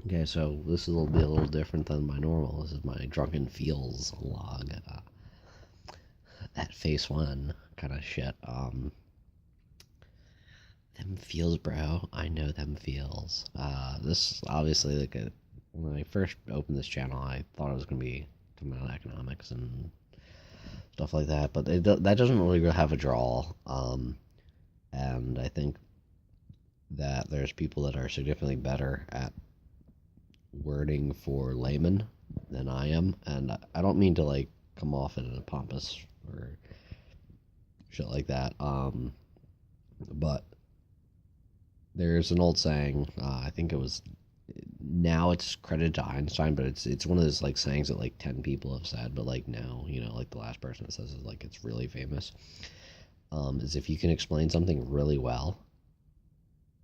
Okay, so this will be a little different than my normal. This is my drunken feels log. At phase one kind of shit. Them feels, bro. I know them feels. This obviously when I first opened this channel, I thought it was gonna be talking about economics and stuff like that, but that doesn't really have a draw. And I think that there's people that are significantly better at wording for laymen than I am, and I don't mean to like come off in a pompous or shit like that. But there's an old saying. I think it was now it's credited to Einstein, but it's one of those like sayings that like 10 people have said, but like now like the last person that says it like it's really famous. Is if you can explain something really well,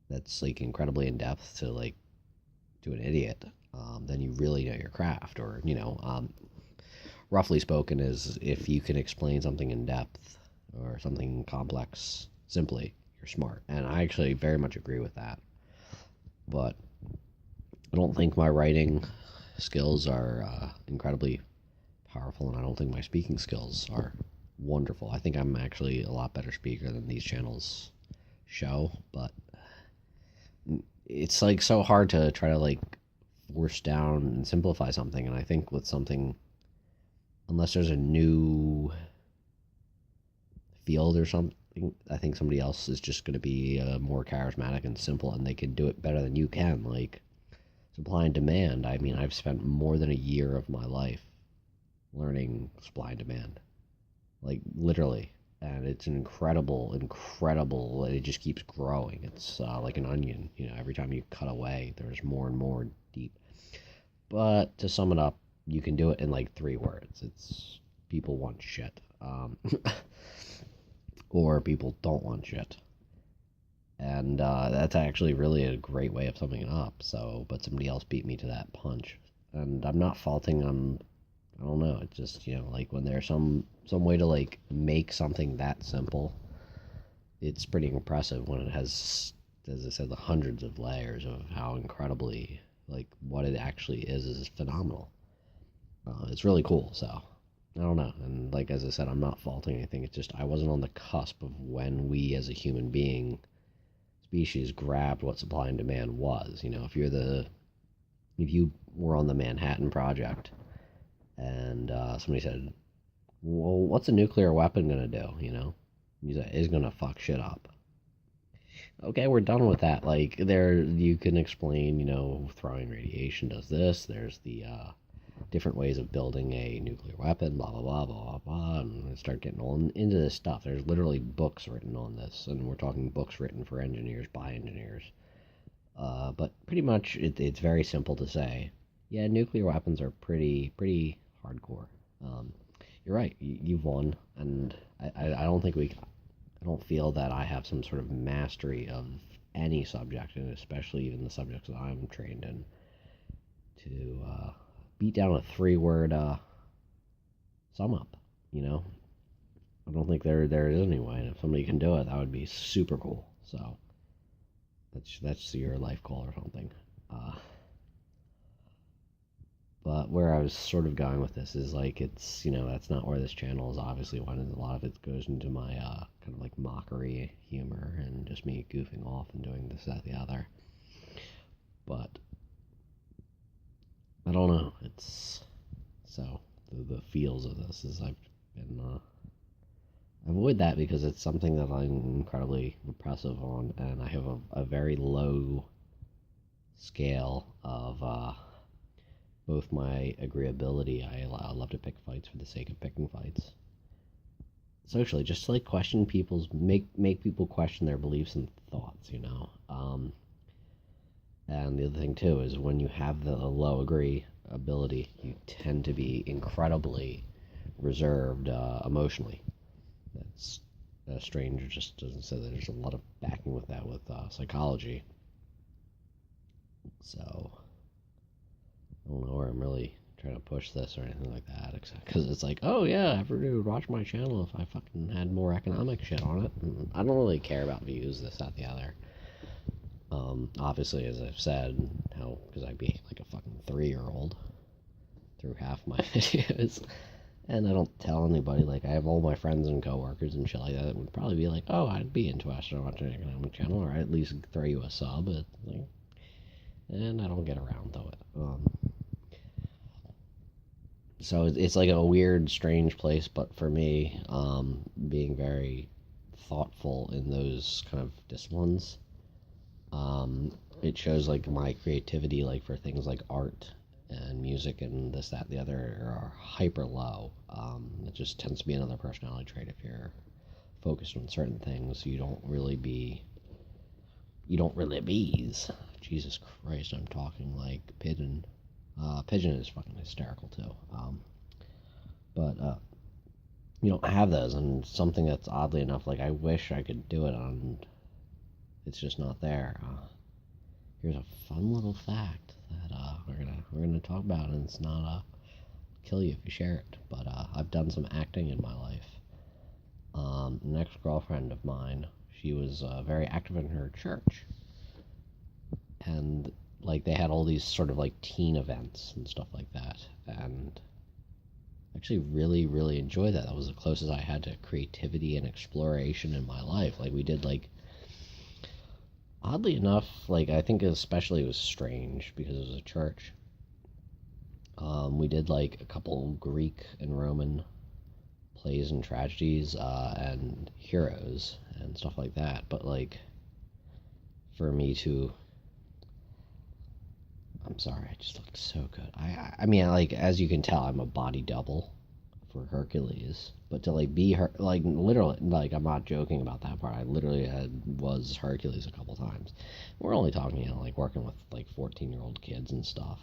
that's like incredibly in depth to like to an idiot, then you really know your craft. Or roughly spoken, is if you can explain something in depth or something complex simply, you're smart. And I actually very much agree with that. But I don't think my writing skills are incredibly powerful, and I don't think my speaking skills are wonderful. I think I'm actually a lot better speaker than these channels show, but it's like so hard to try to like force down and simplify something. And I think with something, unless there's a new field or something, I think somebody else is just going to be more charismatic and simple, and they can do it better than you can. Like supply and demand. I mean, I've spent more than a year of my life learning supply and demand, like literally, and it's an incredible. It just keeps growing. It's like an onion. Every time you cut away, there's more and more deep. But to sum it up, you can do it in like 3 words. It's people want shit, or people don't want shit, and that's actually really a great way of summing it up. So, but somebody else beat me to that punch, and I'm not faulting on. I don't know. It's just like when there's some way to like make something that simple, it's pretty impressive when it has, as I said, the hundreds of layers of how incredibly like what it actually is phenomenal. It's really cool. So I don't know. And like as I said, I'm not faulting anything. It's just I wasn't on the cusp of when we as a human being species grabbed what supply and demand was. If you were on the Manhattan Project and somebody said, "Well, what's a nuclear weapon gonna do?" You say it's gonna fuck shit up. Okay, we're done with that. Like there, you can explain. Throwing radiation does this. There's the different ways of building a nuclear weapon. Blah blah blah blah blah blah. And start getting on into this stuff. There's literally books written on this, and we're talking books written for engineers by engineers. But pretty much, it's very simple to say. Yeah, nuclear weapons are pretty hardcore. Um, you're right. You've won, and I don't think I don't feel that I have some sort of mastery of any subject, and especially even the subjects that I'm trained in, to beat down a 3 word sum up. You know, I don't think there is anyway. And if somebody can do it, that would be super cool. So that's your life goal or something. Uh, But where I was sort of going with this is like that's not where this channel is obviously went. A lot of it goes into my kind of like mockery humor and just me goofing off and doing this, that, the other. But I don't know. It's so the feels of this is I've been avoid that because it's something that I'm incredibly impressive on, and I have a very low scale of both my agreeability. I love to pick fights for the sake of picking fights. Socially, just to like question people's make people question their beliefs and thoughts. And the other thing too is when you have the low agree ability, you tend to be incredibly reserved emotionally. That's strange. Just doesn't say that there's a lot of backing with that with psychology. So I don't know where I'm really trying to push this or anything like that, because it's like, oh yeah, everybody would watch my channel if I fucking had more economic shit on it. And I don't really care about views, this, that, the other. Obviously, as I've said, how because I behave like a fucking 3-year-old through half my videos, and I don't tell anybody. Like I have all my friends and coworkers and shit like that would probably be like, "Oh, I'd be interested in watching an economic channel, or I'd at least throw you a sub." Like, and I don't get around to it. So it's like a weird, strange place. But for me, being very thoughtful in those kind of disciplines, it shows like my creativity, like for things like art and music and this, that, and the other are hyper low. It just tends to be another personality trait. If you're focused on certain things, you don't really bees. Jesus Christ, I'm talking like pigeon. Pigeon is fucking hysterical too. But you don't have those, and something that's oddly enough, like I wish I could do it, and it's just not there. Here's a fun little fact that we're gonna talk about, and it's not kill you if you share it. But I've done some acting in my life. An ex-girlfriend of mine, she was very active in her church, and like they had all these sort of like teen events and stuff like that, and actually really enjoyed that. That was the closest I had to creativity and exploration in my life. Like we did like oddly enough, like I think especially it was strange because it was a church. We did like a couple Greek and Roman plays and tragedies and heroes and stuff like that. But like for me to, I'm sorry, I just look so good. I mean, like as you can tell, I'm a body double for Hercules. But to like be her, like literally, like I'm not joking about that part. I literally was Hercules a couple times. We're only talking, like working with like 14-year-old kids and stuff.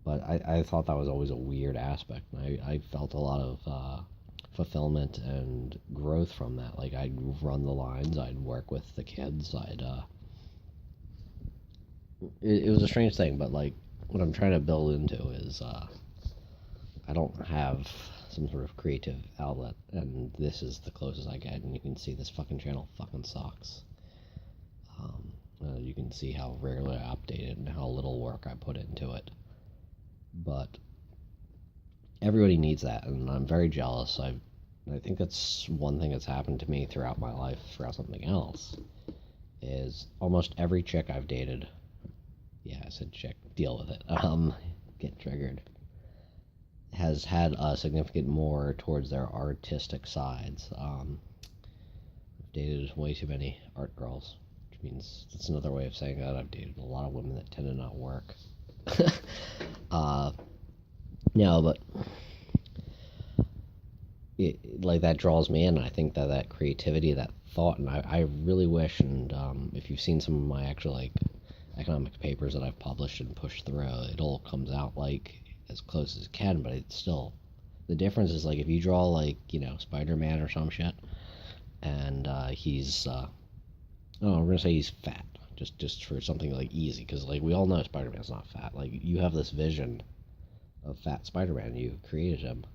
But I thought that was always a weird aspect. And I felt a lot of fulfillment and growth from that. Like I'd run the lines, I'd work with the kids, it was a strange thing, but like what I'm trying to build into is I don't have some sort of creative outlet, and this is the closest I get. And you can see this fucking channel fucking sucks. You can see how rarely I update it and how little work I put into it. But everybody needs that, and I'm very jealous. I think that's one thing that's happened to me throughout my life, throughout something else, is almost every chick I've dated. Yeah, I said chick. Deal with it. Get triggered. Has had a significant more towards their artistic sides. I've dated way too many art girls, which means that's another way of saying that I've dated a lot of women that tend to not work. No, but like that draws me in. I think that creativity, that thought, and I really wish, and if you've seen some of my actual like economics papers that I've published and pushed through, it all comes out like as close as it can, but it's still, the difference is like if you draw like, Spider-Man or some shit, and he's oh, we're gonna say he's fat, just for something like easy, because like we all know Spider-Man's not fat. Like you have this vision of fat Spider-Man, you created him,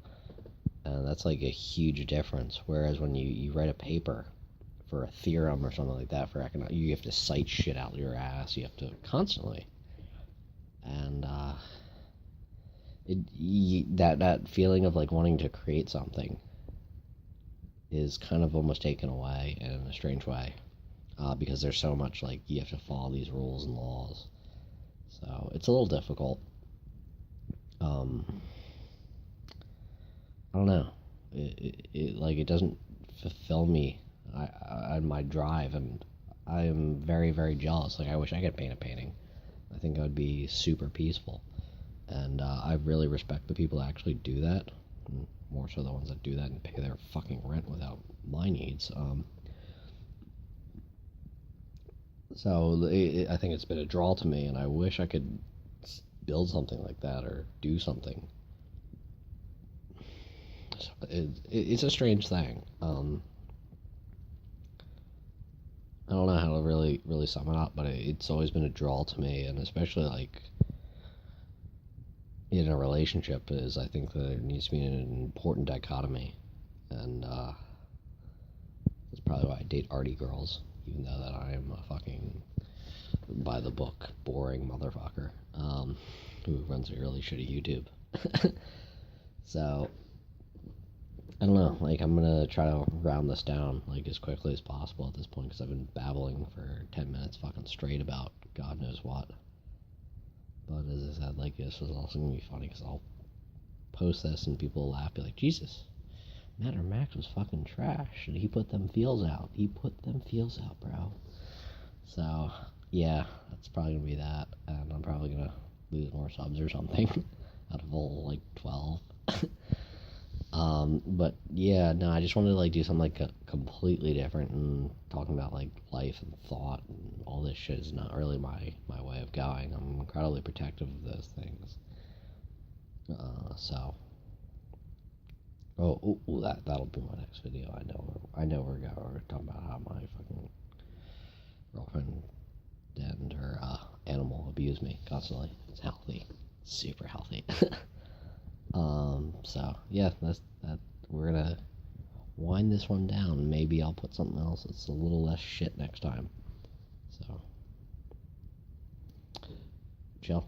and that's like a huge difference. Whereas when you write a paper for a theorem or something like that for economics, you have to cite shit out your ass. You have to constantly, and that feeling of like wanting to create something is kind of almost taken away in a strange way, because there's so much like you have to follow these rules and laws. So it's a little difficult. I don't know. It doesn't fulfill me. My drive, and I am very jealous. Like I wish I could paint a painting. I think I would be super peaceful, and I really respect the people that actually do that. More so the ones that do that and pay their fucking rent without my needs. So I think it's been a draw to me, and I wish I could build something like that or do something. It's a strange thing. I don't know how to really sum it up, but it's always been a draw to me, and especially like in a relationship, is I think that there needs to be an important dichotomy, and that's probably why I date arty girls, even though that I am a fucking by the book, boring motherfucker, who runs a really shitty YouTube. So I don't know. Like, I'm gonna try to round this down like as quickly as possible at this point because I've been babbling for 10 minutes fucking straight about God knows what. But as I said, like, this was also gonna be funny because I'll post this and people will laugh, be like, Jesus, Matter Max was fucking trash, and he put them feels out. He put them feels out, bro. So yeah, that's probably gonna be that, and I'm probably gonna lose more subs or something out of all like 12. But yeah, no, I just wanted to like do something like completely different and talking about like life and thought and all this shit is not really my way of going. I'm incredibly protective of those things. So that'll be my next video. I know we're going. We're talking about how my fucking girlfriend and her animal abuse me constantly. It's healthy, super healthy. So yeah, that's that. We're gonna wind this one down. Maybe I'll put something else that's a little less shit next time. So chill.